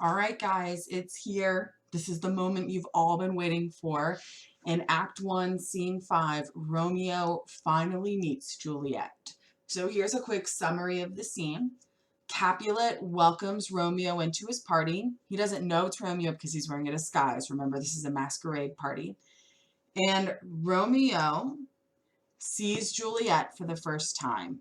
All right, guys, it's here. This is the moment you've all been waiting for. In Act 1, Scene 5, Romeo finally meets Juliet. So here's a quick summary of the scene. Capulet welcomes Romeo into his party. He doesn't know it's Romeo because he's wearing a disguise. Remember, this is a masquerade party. And Romeo sees Juliet for the first time.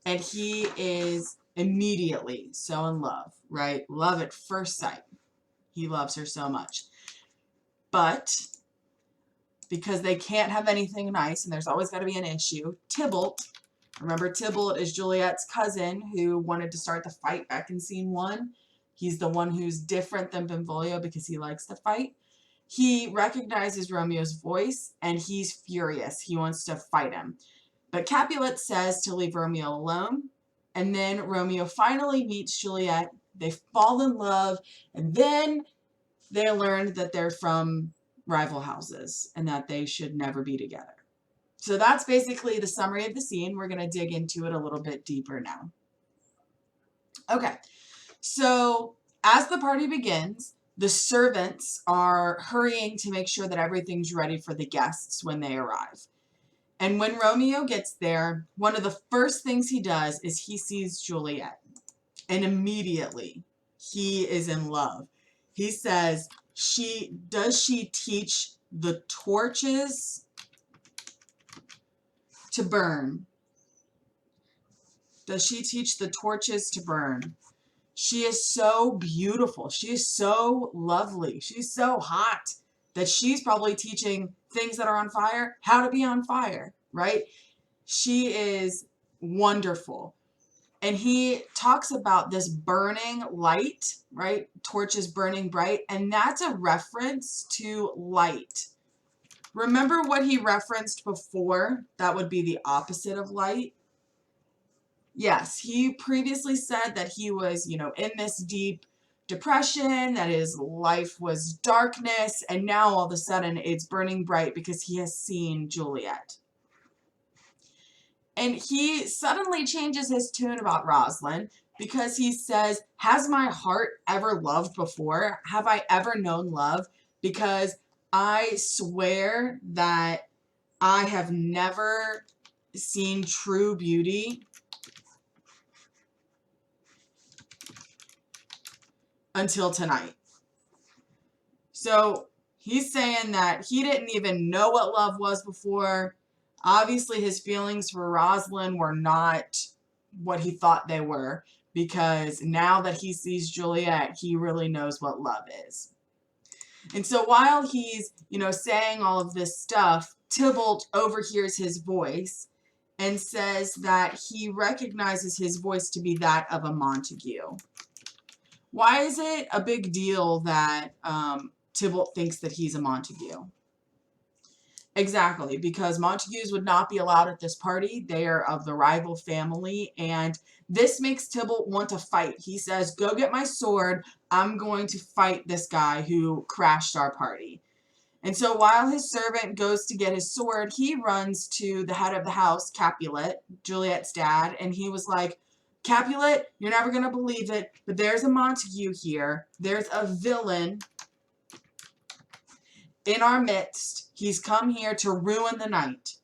And he is immediately so in love, right? Love at first sight. He loves her so much. But because they can't have anything nice, and there's always got to be an issue, Tybalt, remember Tybalt is Juliet's cousin who wanted to start the fight back in Scene 1. He's the one who's different than Benvolio because he likes to fight. He recognizes Romeo's voice, and he's furious. He wants to fight him. But Capulet says to leave Romeo alone, and then Romeo finally meets Juliet. They fall in love, and then they learn that they're from rival houses and that they should never be together. So that's basically the summary of the scene. We're going to dig into it a little bit deeper now. Okay, so as the party begins, the servants are hurrying to make sure that everything's ready for the guests when they arrive. And when Romeo gets there, one of the first things he does is he sees Juliet. And immediately, he is in love. He says, does she teach the torches to burn? Does she teach the torches to burn? She is so beautiful. She is so lovely. She's so hot that she's probably teaching things that are on fire how to be on fire, right? She is wonderful. And he talks about this burning light, right? Torches burning bright. And that's a reference to light. Remember what he referenced before? That would be the opposite of light. Yes, he previously said that he was, in this deep depression, that his life was darkness, and now all of a sudden it's burning bright because he has seen Juliet. And he suddenly changes his tune about Rosalind because he says, has my heart ever loved before? Have I ever known love? Because I swear that I have never seen true beauty until tonight. So he's saying that he didn't even know what love was before. Obviously, his feelings for Rosalind were not what he thought they were, because now that he sees Juliet, he really knows what love is. And so while he's, saying all of this stuff, Tybalt overhears his voice and says that he recognizes his voice to be that of a Montague. Why is it a big deal that Tybalt thinks that he's a Montague? Exactly, because Montagues would not be allowed at this party. They are of the rival family, and this makes Tybalt want to fight. He says, go get my sword. I'm going to fight this guy who crashed our party. And so while his servant goes to get his sword, he runs to the head of the house, Capulet, Juliet's dad, and he was like, Capulet, you're never going to believe it, but there's a Montague here. There's a villain in our midst. He's come here to ruin the night.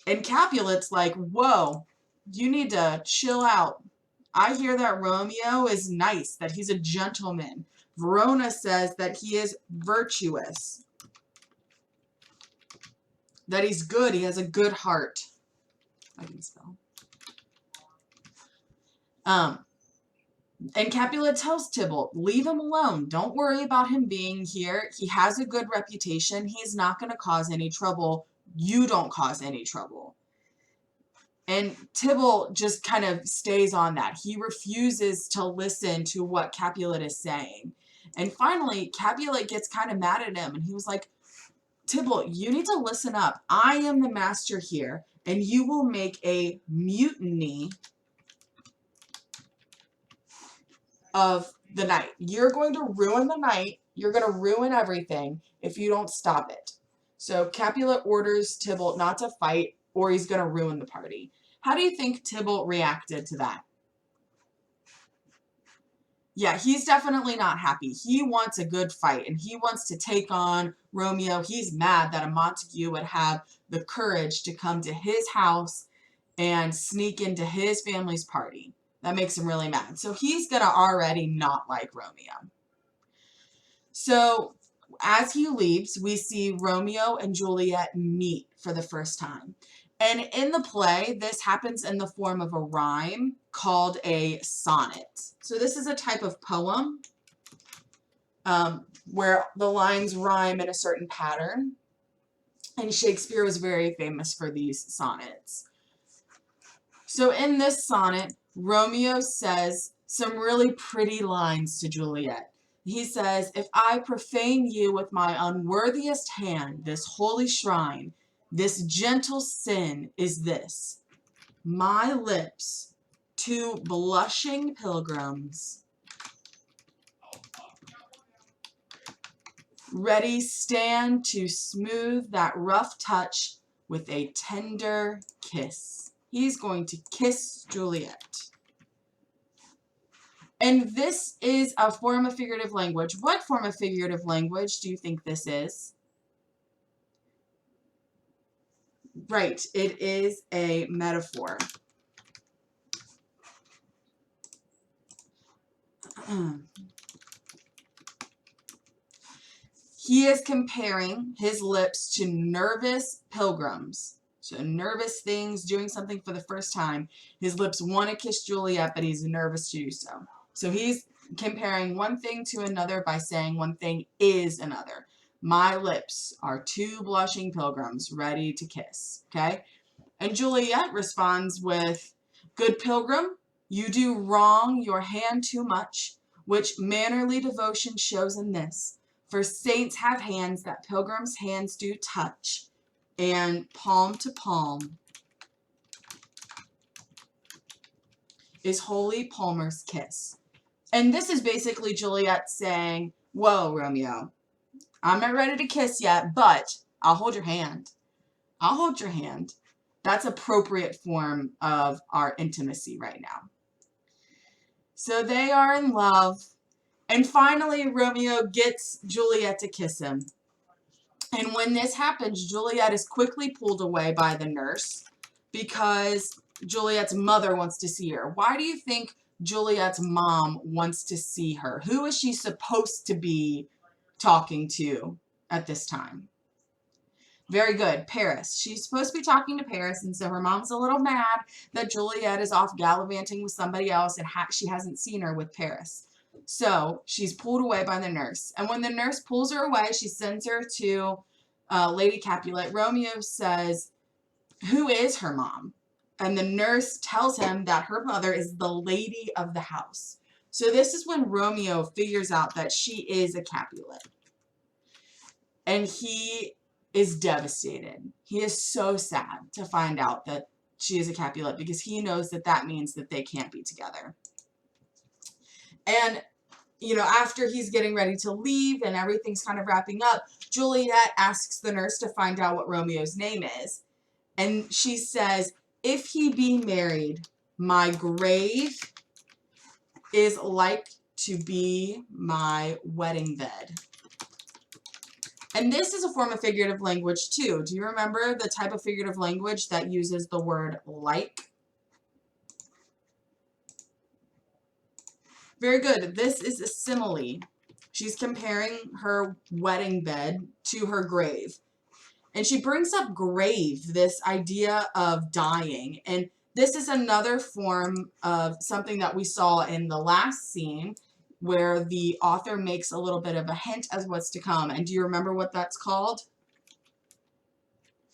And Capulet's like, whoa, you need to chill out. I hear that Romeo is nice, that he's a gentleman. Verona says that he is virtuous, that he's good, he has a good heart. I can spell. And Capulet tells Tybalt, leave him alone. Don't worry about him being here. He has a good reputation. He's not going to cause any trouble. You don't cause any trouble. And Tybalt just kind of stays on that. He refuses to listen to what Capulet is saying. And finally, Capulet gets kind of mad at him. And he was like, Tybalt, you need to listen up. I am the master here. And you will make a mutiny of the night. You're going to ruin the night. You're going to ruin everything if you don't stop it. So Capulet orders Tybalt not to fight, or he's going to ruin the party. How do you think Tybalt reacted to that? Yeah, he's definitely not happy. He wants a good fight, and he wants to take on Romeo. He's mad that a Montague would have the courage to come to his house and sneak into his family's party. That makes him really mad. So he's going to already not like Romeo. So as he leaves, we see Romeo and Juliet meet for the first time. And in the play, this happens in the form of a rhyme called a sonnet. So this is a type of poem where the lines rhyme in a certain pattern. And Shakespeare was very famous for these sonnets. So in this sonnet, Romeo says some really pretty lines to Juliet. He says, "If I profane you with my unworthiest hand, this holy shrine, this gentle sin is this. My lips, two blushing pilgrims, ready stand to smooth that rough touch with a tender kiss." He's going to kiss Juliet. And this is a form of figurative language. What form of figurative language do you think this is? Right, it is a metaphor. He is comparing his lips to nervous pilgrims. So nervous things, doing something for the first time. His lips want to kiss Juliet, but he's nervous to do so. So he's comparing one thing to another by saying one thing is another. My lips are two blushing pilgrims ready to kiss. Okay? And Juliet responds with, "Good pilgrim, you do wrong your hand too much, which mannerly devotion shows in this. For saints have hands that pilgrims' hands do touch, and palm to palm is holy Palmer's kiss." And this is basically Juliet saying, "Whoa, Romeo, I'm not ready to kiss yet, but I'll hold your hand. I'll hold your hand." That's appropriate form of our intimacy right now. So they are in love. And finally, Romeo gets Juliet to kiss him. And when this happens, Juliet is quickly pulled away by the nurse because Juliet's mother wants to see her. Why do you think Juliet's mom wants to see her? Who is she supposed to be talking to at this time? Very good, Paris. She's supposed to be talking to Paris, and so her mom's a little mad that Juliet is off gallivanting with somebody else and she hasn't seen her with Paris. So she's pulled away by the nurse. And when the nurse pulls her away, she sends her to Lady Capulet. Romeo says, "Who is her mom?" And the nurse tells him that her mother is the lady of the house. So this is when Romeo figures out that she is a Capulet. And he is devastated. He is so sad to find out that she is a Capulet because he knows that that means that they can't be together. And, you know, after he's getting ready to leave and everything's kind of wrapping up, Juliet asks the nurse to find out what Romeo's name is. And she says, "If he be married, my grave is like to be my wedding bed." And this is a form of figurative language too. Do you remember the type of figurative language that uses the word like? Very good. This is a simile. She's comparing her wedding bed to her grave. And she brings up grave, this idea of dying. And this is another form of something that we saw in the last scene where the author makes a little bit of a hint as what's to come. And do you remember what that's called?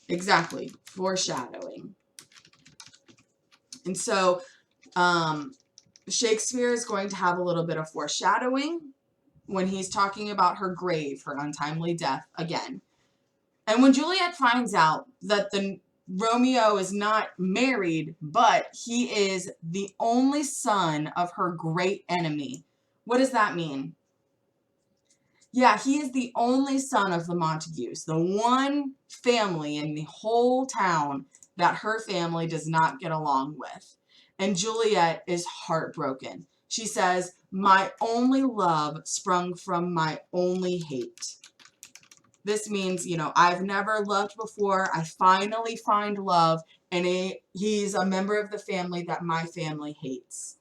Exactly, foreshadowing. And so Shakespeare is going to have a little bit of foreshadowing when he's talking about her grave, her untimely death again. And when Juliet finds out that Romeo is not married, but he is the only son of her great enemy, what does that mean? Yeah, he is the only son of the Montagues, the one family in the whole town that her family does not get along with. And Juliet is heartbroken. She says, "My only love sprung from my only hate." This means, I've never loved before. I finally find love, and he's a member of the family that my family hates.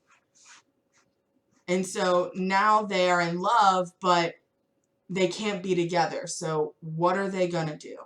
And so now they are in love, but they can't be together. So what are they going to do?